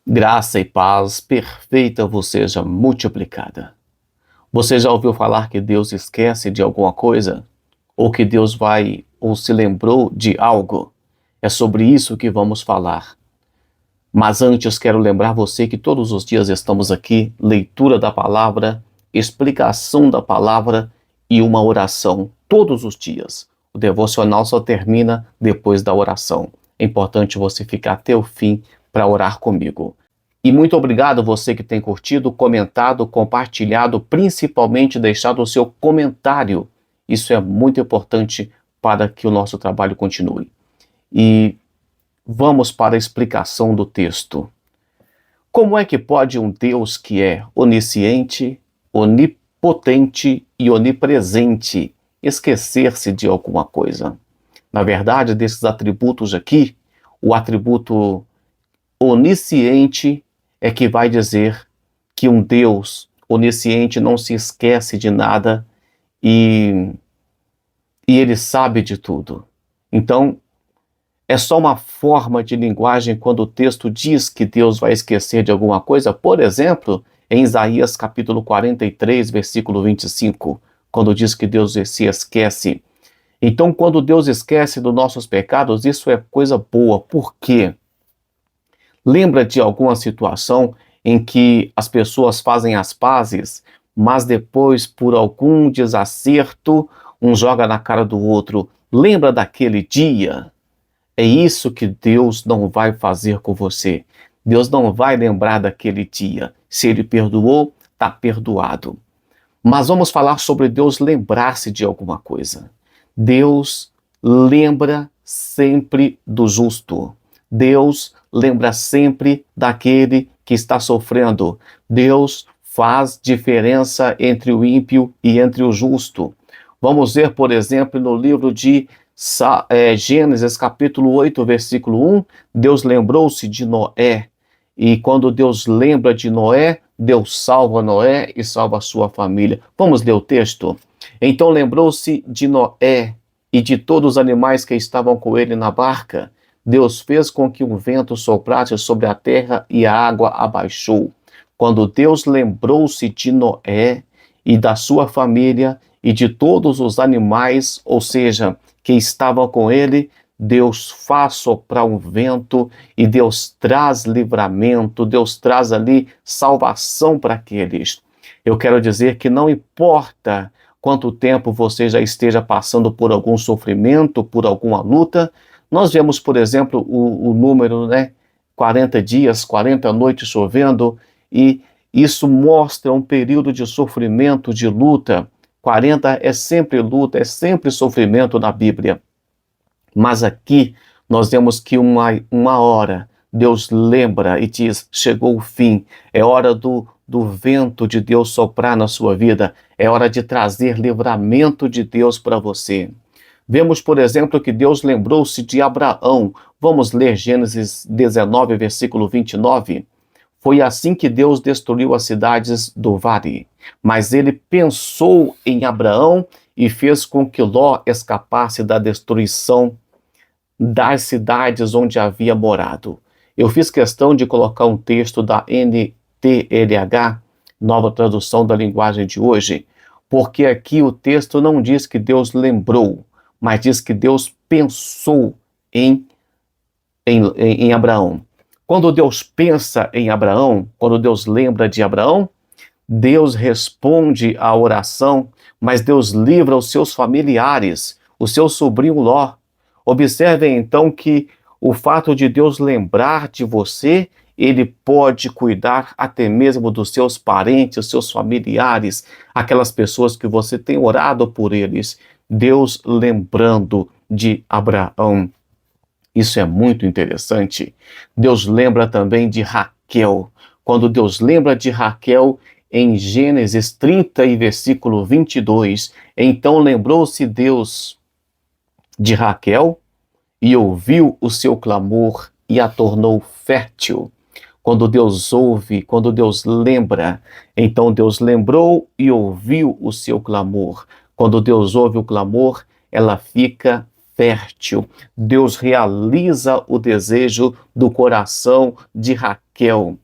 Graça e paz perfeita vos seja multiplicada. Você já ouviu falar que Deus esquece de alguma coisa? Ou que Deus vai ou se lembrou de algo? É sobre isso que vamos falar. Mas antes quero lembrar você que todos os dias estamos aqui, leitura da palavra, explicação da palavra e uma oração. Todos os dias. O devocional só termina depois da oração. É importante você ficar até o fim para orar comigo. E muito obrigado você que tem curtido, comentado, compartilhado, principalmente deixado o seu comentário. Isso é muito importante para que o nosso trabalho continue. E vamos para a explicação do texto. Como é que pode um Deus que é onisciente, onipotente e onipresente esquecer-se de alguma coisa? Na verdade, desses atributos aqui, o atributo onisciente é que vai dizer que um Deus onisciente não se esquece de nada e ele sabe de tudo. Então, é só uma forma de linguagem quando o texto diz que Deus vai esquecer de alguma coisa. Por exemplo, em Isaías capítulo 43, versículo 25, quando diz que Deus se esquece. Então, quando Deus esquece dos nossos pecados, isso é coisa boa. Por quê? Lembra de alguma situação em que as pessoas fazem as pazes, mas depois, por algum desacerto, um joga na cara do outro? Lembra daquele dia? É isso que Deus não vai fazer com você. Deus não vai lembrar daquele dia. Se Ele perdoou, está perdoado. Mas vamos falar sobre Deus lembrar-se de alguma coisa. Deus lembra sempre do justo. Deus lembra sempre daquele que está sofrendo. Deus faz diferença entre o ímpio e entre o justo. Vamos ver, por exemplo, no livro de Gênesis capítulo 8, versículo 1, Deus lembrou-se de Noé. E quando Deus lembra de Noé, Deus salva Noé e salva a sua família. Vamos ler o texto? Então lembrou-se de Noé e de todos os animais que estavam com ele na barca. Deus fez com que um vento soprasse sobre a terra e a água abaixou. Quando Deus lembrou-se de Noé e da sua família e de todos os animais, ou seja, que estavam com ele, Deus faz soprar um vento e Deus traz livramento, Deus traz ali salvação para aqueles. Eu quero dizer que não importa quanto tempo você já esteja passando por algum sofrimento, por alguma luta, nós vemos, por exemplo, o número, 40 dias, 40 noites chovendo, e isso mostra um período de sofrimento, de luta. 40 é sempre luta, é sempre sofrimento na Bíblia. Mas aqui nós vemos que uma hora Deus lembra e diz, chegou o fim, é hora do vento de Deus soprar na sua vida, é hora de trazer livramento de Deus para você. Vemos, por exemplo, que Deus lembrou-se de Abraão. Vamos ler Gênesis 19, versículo 29. Foi assim que Deus destruiu as cidades do vale. Mas ele pensou em Abraão e fez com que Ló escapasse da destruição das cidades onde havia morado. Eu fiz questão de colocar um texto da NTLH, nova tradução da linguagem de hoje, porque aqui o texto não diz que Deus lembrou, mas diz que Deus pensou em Abraão. Quando Deus pensa em Abraão, quando Deus lembra de Abraão, Deus responde à oração, mas Deus livra os seus familiares, o seu sobrinho Ló. Observem então que o fato de Deus lembrar de você, ele pode cuidar até mesmo dos seus parentes, os seus familiares, aquelas pessoas que você tem orado por eles. Deus lembrando de Abraão. Isso é muito interessante. Deus lembra também de Raquel. Quando Deus lembra de Raquel, em Gênesis 30 e versículo 22, então lembrou-se Deus de Raquel e ouviu o seu clamor e a tornou fértil. Quando Deus ouve, quando Deus lembra, então Deus lembrou e ouviu o seu clamor. Quando Deus ouve o clamor, ela fica fértil. Deus realiza o desejo do coração de Raquel.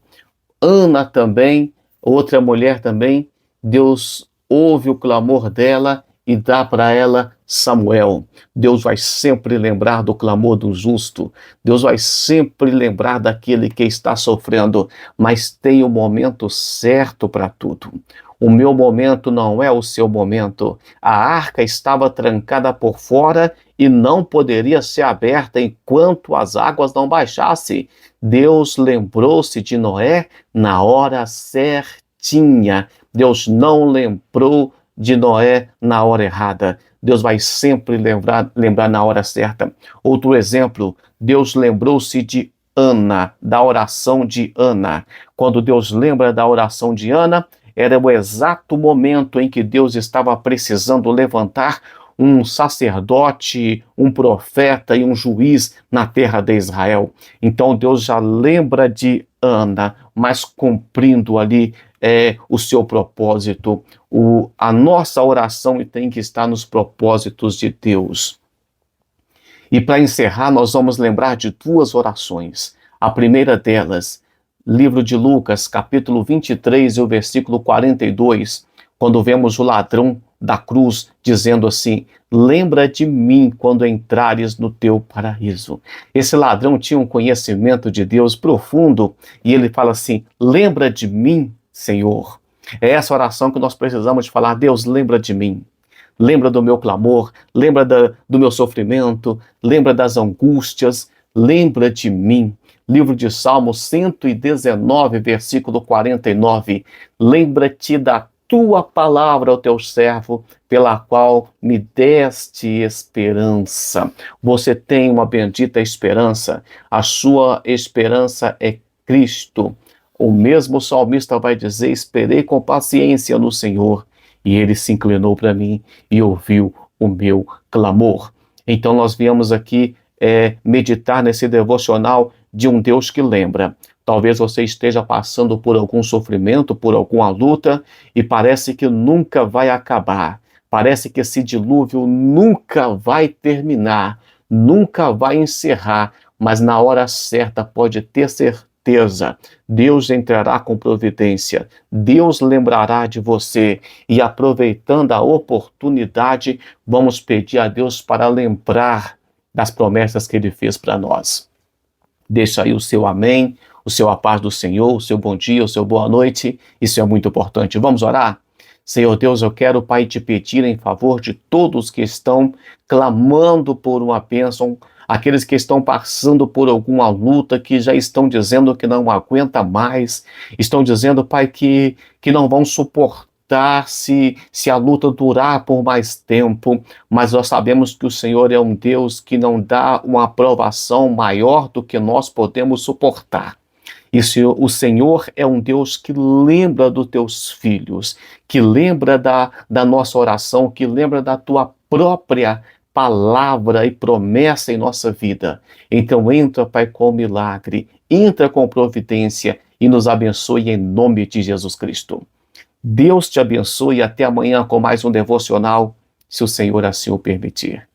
Ana também, outra mulher também, Deus ouve o clamor dela e dá para ela Samuel. Deus vai sempre lembrar do clamor do justo. Deus vai sempre lembrar daquele que está sofrendo, mas tem o momento certo para tudo. O meu momento não é o seu momento. A arca estava trancada por fora e não poderia ser aberta enquanto as águas não baixassem. Deus lembrou-se de Noé na hora certinha. Deus não lembrou de Noé na hora errada. Deus vai sempre lembrar na hora certa. Outro exemplo, Deus lembrou-se de Ana, da oração de Ana. Quando Deus lembra da oração de Ana, era o exato momento em que Deus estava precisando levantar um sacerdote, um profeta e um juiz na terra de Israel. Então Deus já lembra de Ana, mas cumprindo ali o seu propósito. A nossa oração tem que estar nos propósitos de Deus. E para encerrar, nós vamos lembrar de duas orações. A primeira delas, livro de Lucas, capítulo 23 e o versículo 42, quando vemos o ladrão da cruz dizendo assim: lembra de mim quando entrares no teu paraíso. Esse ladrão tinha um conhecimento de Deus profundo e ele fala assim: lembra de mim, Senhor. É essa oração que nós precisamos de falar: Deus, lembra de mim. Lembra do meu clamor, lembra do meu sofrimento, lembra das angústias, lembra de mim. Livro de Salmos 119, versículo 49. Lembra-te da tua palavra ao teu servo, pela qual me deste esperança. Você tem uma bendita esperança. A sua esperança é Cristo. O mesmo salmista vai dizer: esperei com paciência no Senhor, e ele se inclinou para mim e ouviu o meu clamor. Então nós viemos aqui meditar nesse devocional de um Deus que lembra. Talvez você esteja passando por algum sofrimento, por alguma luta, e parece que nunca vai acabar. Parece que esse dilúvio nunca vai terminar, nunca vai encerrar, mas na hora certa pode ter certeza, Deus entrará com providência, Deus lembrará de você, e aproveitando a oportunidade, vamos pedir a Deus para lembrar das promessas que Ele fez para nós. Deixa aí o seu amém, o seu a paz do Senhor, o seu bom dia, o seu boa noite. Isso é muito importante. Vamos orar? Senhor Deus, eu quero, Pai, te pedir em favor de todos que estão clamando por uma bênção, aqueles que estão passando por alguma luta, que já estão dizendo que não aguenta mais, estão dizendo, Pai, que não vão suportar se a luta durar por mais tempo, mas nós sabemos que o Senhor é um Deus que não dá uma aprovação maior do que nós podemos suportar. E o Senhor é um Deus que lembra dos teus filhos, que lembra da nossa oração, que lembra da tua própria palavra e promessa em nossa vida. Então entra, Pai, com milagre, entra com providência e nos abençoe em nome de Jesus Cristo. Deus te abençoe e até amanhã com mais um devocional, se o Senhor assim o permitir.